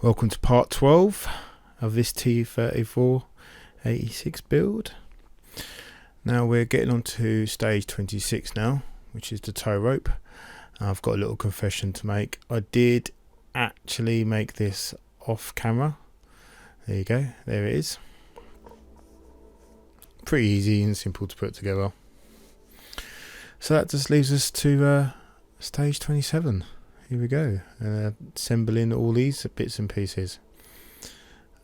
Welcome to part 12 of this T34 86 build. Now we're getting on to stage 26 now, which is the tow rope. I've got a little confession to make. I did actually make this off camera. There you go, there it is. Pretty easy and simple to put together. So that just leaves us to stage 27. Here we go, assembling all these bits and pieces.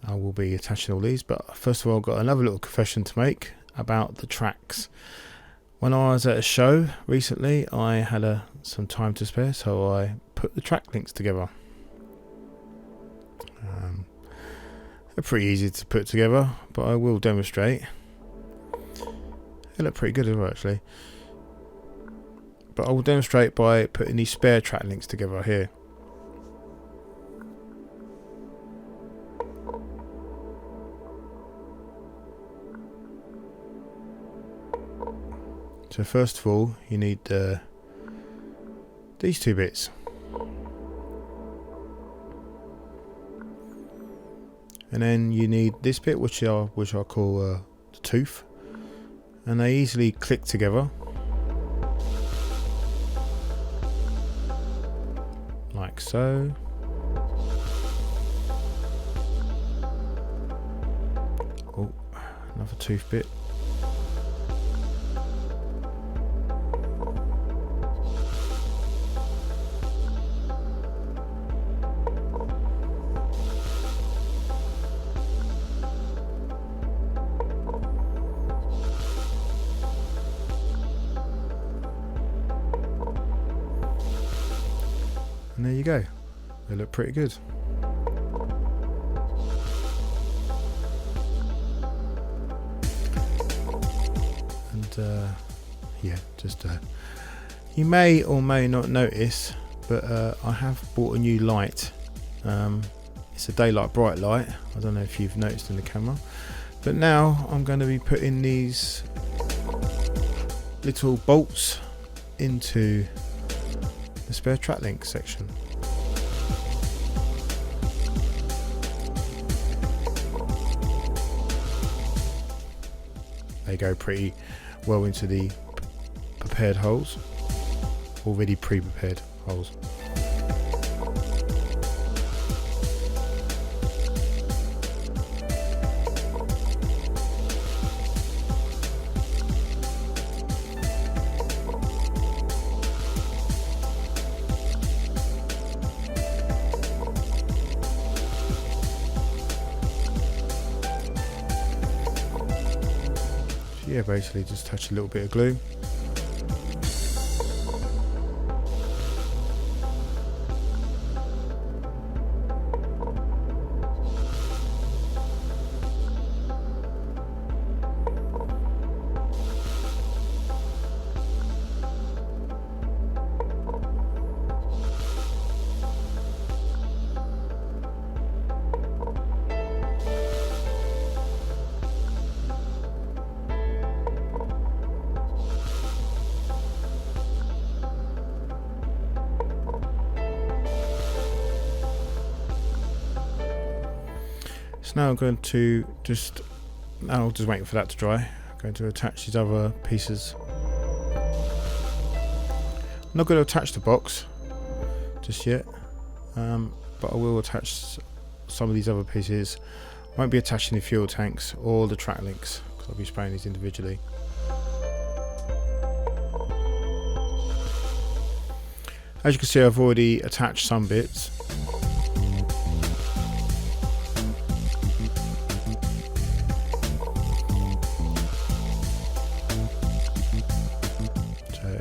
I will be attaching all these, but first of all I've got another little confession to make about the tracks. When I was at a show recently, I had some time to spare, so I put the track links together. They're pretty easy to put together, but I will demonstrate. They look pretty good actually. But I will demonstrate by putting these spare track links together here. So first of all, you need these two bits. And then you need this bit, which I call the tooth. And they easily click together. Like so. Oh, another tooth bit. And there you go, they look pretty good. And yeah, just you may or may not notice, but I have bought a new light. It's a daylight bright light. I don't know if you've noticed in the camera, but now I'm going to be putting these little bolts into the spare track link section. They go pretty well into the prepared holes, already pre-prepared holes. Yeah, basically just touch a little bit of glue. So now I'm going to I'll just wait for that to dry. I'm going to attach these other pieces. I'm not going to attach the box just yet, but I will attach some of these other pieces. I won't be attaching the fuel tanks or the track links because I'll be spraying these individually. As you can see, I've already attached some bits.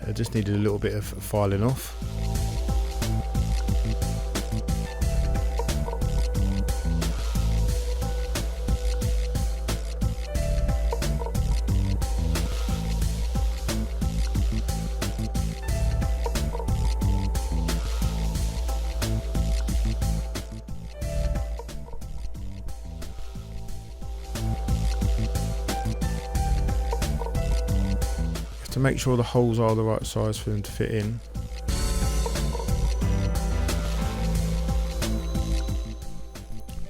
I just needed a little bit of filing off. To make sure the holes are the right size for them to fit in.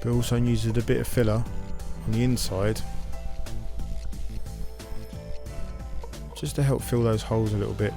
but also uses a bit of filler on the inside just to help fill those holes a little bit.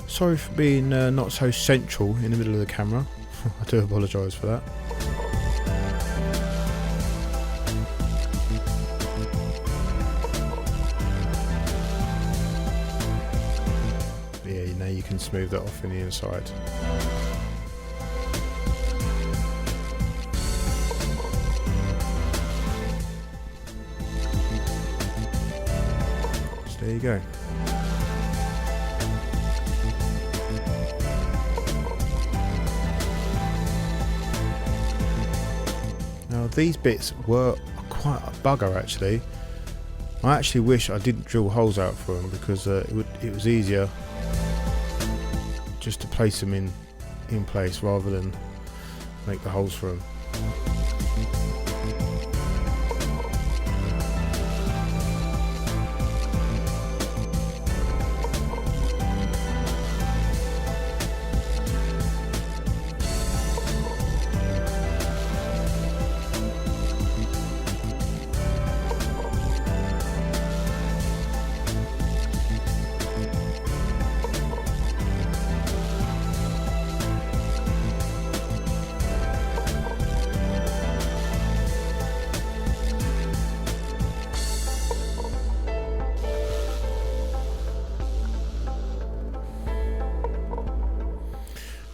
Sorry for being not so central in the middle of the camera. I do apologise for that. Yeah, you know, you can smooth that off in the inside. So there you go. Now these bits were quite a bugger actually. I actually wish I didn't drill holes out for them, because it was easier just to place them in place rather than make the holes for them.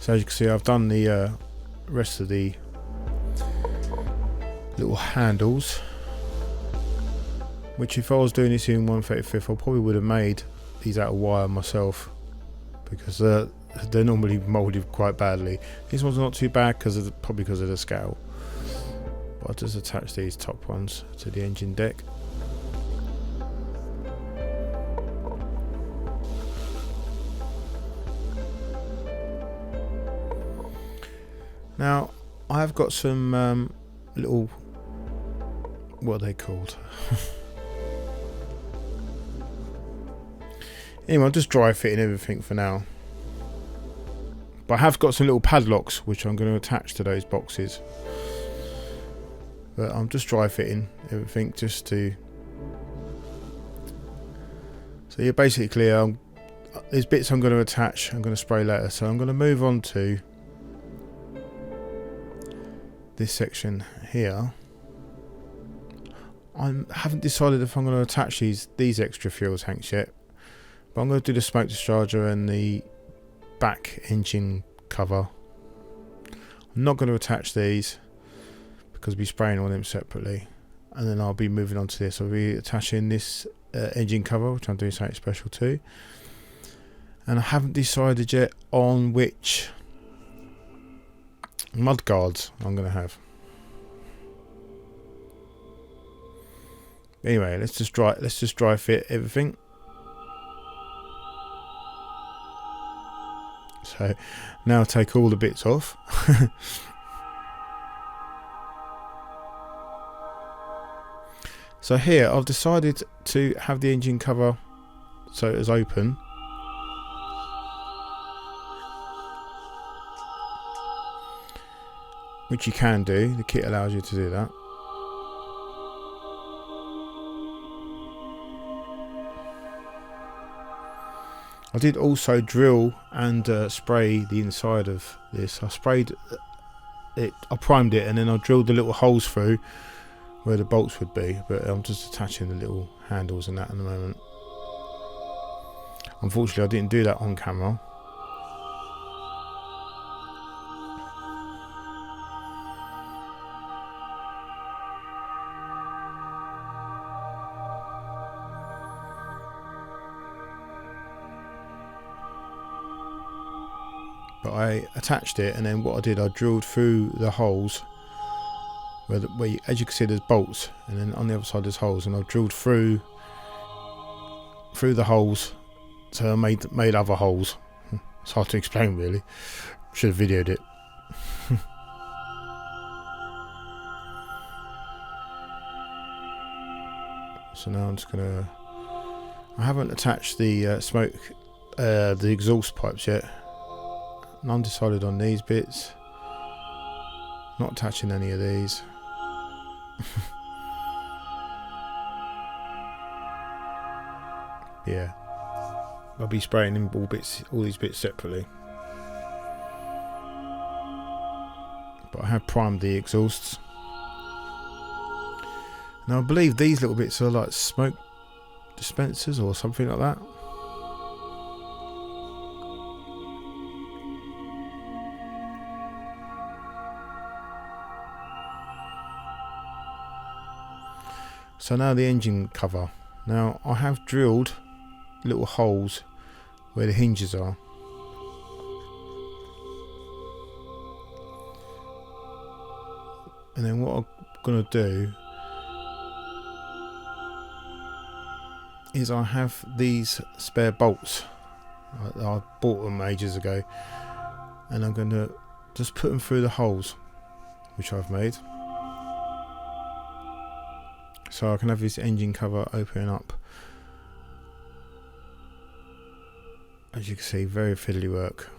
So as you can see, I've done the rest of the little handles, which if I was doing this in 1/35, I probably would have made these out of wire myself, because they're normally moulded quite badly. These ones are not too bad probably because of the scale. But I'll just attach these top ones to the engine deck. Now I have got some little, what are they called? Anyway, I'm just dry fitting everything for now. But I have got some little padlocks which I'm going to attach to those boxes. But I'm just dry fitting everything just to... So yeah, basically there's bits I'm going to attach, I'm going to spray later. So I'm going to move on to this section here. I haven't decided if I'm going to attach these extra fuel tanks yet, but I'm going to do the smoke discharger and the back engine cover. I'm not going to attach these because I'll be spraying all them separately, and then I'll be moving on to this. I'll be attaching this engine cover, which I'm doing something special too, and I haven't decided yet on which mud guards I'm going to have. Anyway, let's just dry fit everything. So now I'll take all the bits off. So here I've decided to have the engine cover so it is open. Which you can do, the kit allows you to do that. I did also drill and spray the inside of this. I sprayed it, I primed it, and then I drilled the little holes through where the bolts would be, but I'm just attaching the little handles and that at the moment. Unfortunately I didn't do that on camera. But I attached it, and then what I did, I drilled through the holes where as you can see there's bolts, and then on the other side there's holes, and I've drilled through the holes, so I made other holes. It's hard to explain really. Should have videoed it. So now I'm just gonna. I haven't attached the the exhaust pipes yet. And I'm undecided on these bits. Not attaching any of these. Yeah, I'll be spraying in all these bits separately. But I have primed the exhausts. Now I believe these little bits are like smoke dispensers or something like that. So now the engine cover. Now I have drilled little holes where the hinges are. And then what I'm going to do is I have these spare bolts. I bought them ages ago, and I'm going to just put them through the holes which I've made, so I can have this engine cover opening up. As you can see, very fiddly work.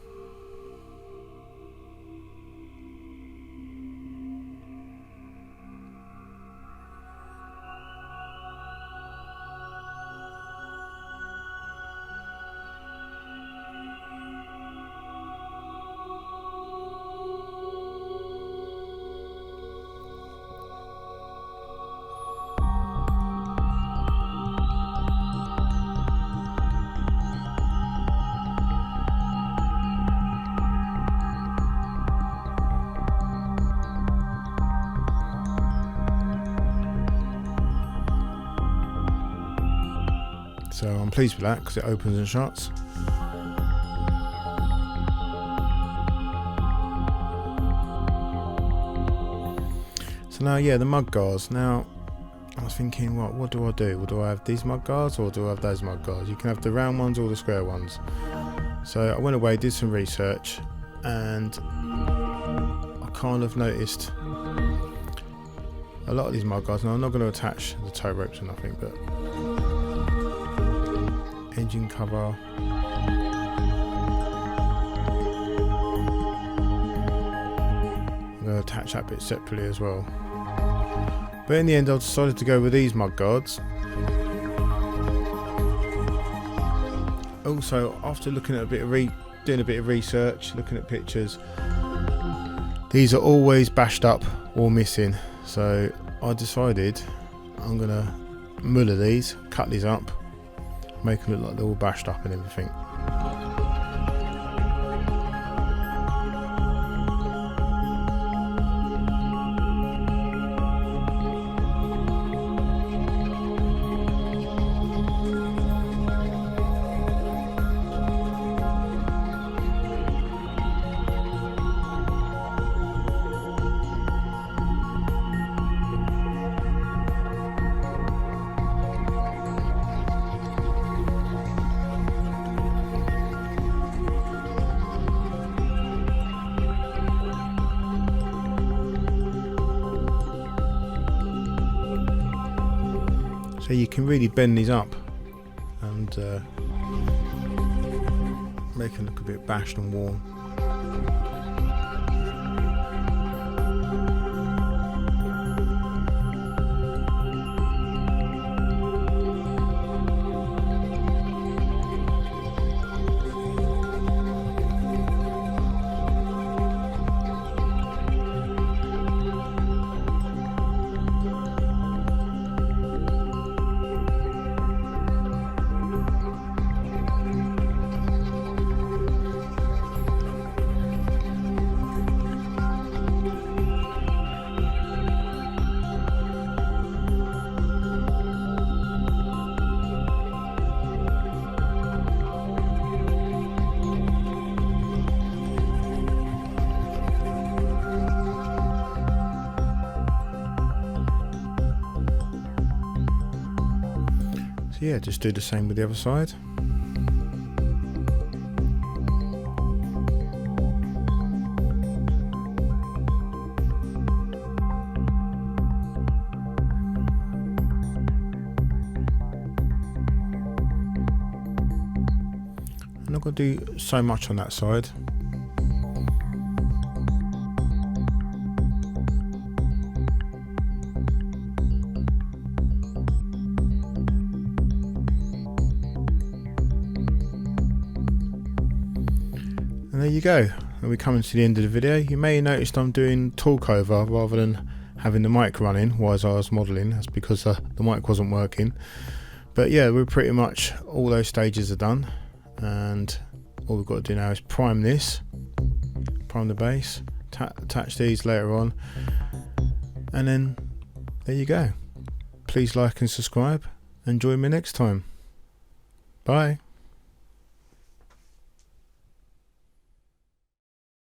So I'm pleased with that because it opens and shuts. So now, yeah, the mud guards. Now I was thinking, what do I do? Do I have these mud guards or do I have those mud guards? You can have the round ones or the square ones. So I went away, did some research, and I kind of noticed a lot of these mud guards. Now I'm not going to attach the tow ropes or nothing, but engine cover, I'm going to attach that bit separately as well. But in the end I decided to go with these mud guards. Also, after looking at doing a bit of research, looking at pictures, these are always bashed up or missing, so I decided I'm going to muller these, cut these up, make them look like they're all bashed up and everything. So you can really bend these up and make them look a bit bashed and worn. So yeah, just do the same with the other side. I'm not going to do so much on that side. And there you go. And we're coming to the end of the video. You may have noticed I'm doing talk over rather than having the mic running while I was modelling. That's because the mic wasn't working. But yeah, we're pretty much, all those stages are done. And all we've got to do now is prime this, prime the base, attach these later on. And then there you go. Please like and subscribe and join me next time. Bye.